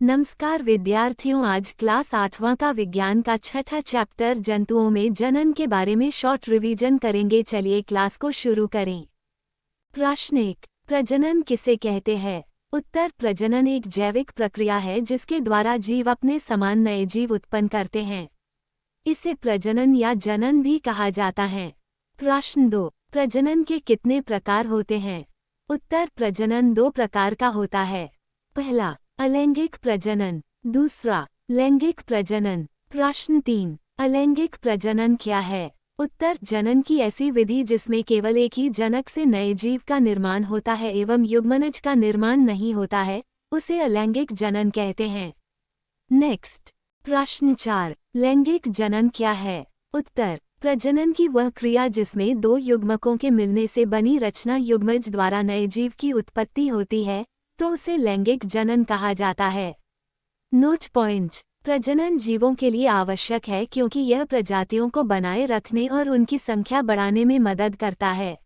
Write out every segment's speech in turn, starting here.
नमस्कार विद्यार्थियों, आज क्लास 8वां का विज्ञान का छठा चैप्टर जंतुओं में जनन के बारे में शॉर्ट रिवीजन करेंगे। चलिए क्लास को शुरू करें। प्रश्न 1, प्रजनन किसे कहते हैं? उत्तर, प्रजनन एक जैविक प्रक्रिया है जिसके द्वारा जीव अपने समान नए जीव उत्पन्न करते हैं। इसे प्रजनन या जनन भी कहा जाता है। प्रश्न 2, प्रजनन के कितने प्रकार होते हैं? उत्तर, प्रजनन 2 प्रकार का होता है। पहला, अलैंगिक प्रजनन, दूसरा लैंगिक प्रजनन। प्रश्न 3, अलैंगिक प्रजनन क्या है? उत्तर, जनन की ऐसी विधि जिसमें केवल एक ही जनक से नए जीव का निर्माण होता है एवं युग्मनज का निर्माण नहीं होता है, उसे अलैंगिक जनन कहते हैं। नेक्स्ट, प्रश्न 4, लैंगिक जनन क्या है? उत्तर, प्रजनन की वह क्रिया जिसमें 2 युग्मकों के मिलने से बनी रचना युग्मज द्वारा नए जीव की उत्पत्ति होती है, तो उसे लैंगिक जनन कहा जाता है। नोट पॉइंट, प्रजनन जीवों के लिए आवश्यक है क्योंकि यह प्रजातियों को बनाए रखने और उनकी संख्या बढ़ाने में मदद करता है।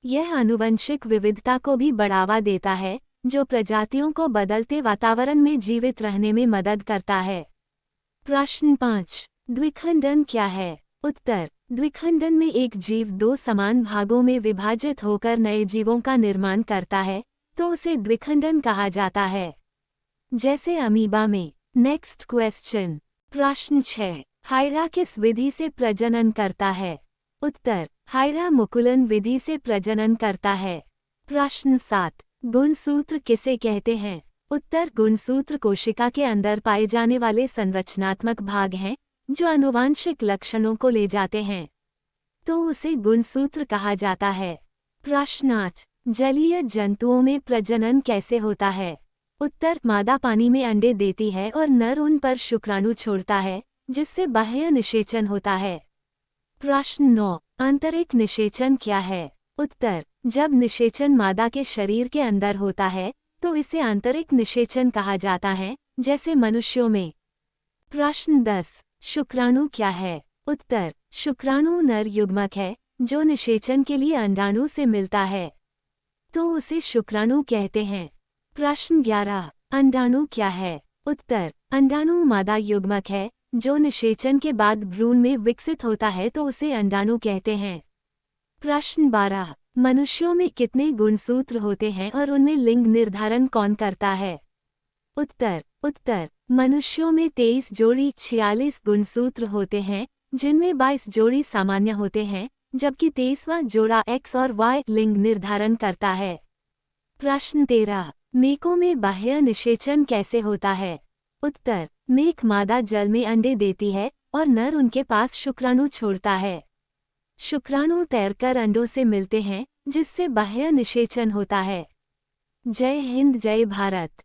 यह आनुवंशिक विविधता को भी बढ़ावा देता है, जो प्रजातियों को बदलते वातावरण में जीवित रहने में मदद करता है। प्रश्न 5, द्विखंडन क्या है? उत्तर, द्विखंडन में एक जीव 2 समान भागों में विभाजित होकर नए जीवों का निर्माण करता है, तो उसे द्विखंडन कहा जाता है, जैसे अमीबा में। नेक्स्ट क्वेश्चन, प्रश्न 6, हाइरा किस विधि से प्रजनन करता है? उत्तर, हाइरा मुकुलन विधि से प्रजनन करता है। प्रश्न 7, गुणसूत्र किसे कहते हैं? उत्तर, गुणसूत्र कोशिका के अंदर पाए जाने वाले संरचनात्मक भाग हैं जो आनुवांशिक लक्षणों को ले जाते हैं, तो उसे गुणसूत्र कहा जाता है। प्रश्न 8, जलीय जंतुओं में प्रजनन कैसे होता है? उत्तर, मादा पानी में अंडे देती है और नर उन पर शुक्राणु छोड़ता है, जिससे बाह्य निषेचन होता है। प्रश्न 9, आंतरिक निषेचन क्या है? उत्तर, जब निषेचन मादा के शरीर के अंदर होता है तो इसे आंतरिक निषेचन कहा जाता है, जैसे मनुष्यों में। प्रश्न 10, शुक्राणु क्या है? उत्तर, शुक्राणु नर युग्मक है जो निषेचन के लिए अंडाणु से मिलता है, तो उसे शुक्राणु कहते हैं। प्रश्न 11, अंडाणु क्या है? उत्तर, अंडाणु मादा युग्मक है जो निषेचन के बाद भ्रूण में विकसित होता है, तो उसे अंडाणु कहते हैं। प्रश्न 12, मनुष्यों में कितने गुणसूत्र होते हैं और उनमें लिंग निर्धारण कौन करता है? उत्तर, मनुष्यों में 23 जोड़ी 46 गुणसूत्र होते हैं, जिनमें 22 जोड़ी सामान्य होते हैं, जबकि 23वां जोड़ा X और Y लिंग निर्धारण करता है। प्रश्न 13, मेकों में बाह्य निषेचन कैसे होता है? उत्तर, मेख मादा जल में अंडे देती है और नर उनके पास शुक्राणु छोड़ता है। शुक्राणु तैरकर अंडों से मिलते हैं, जिससे बाह्य निषेचन होता है। जय हिंद, जय भारत।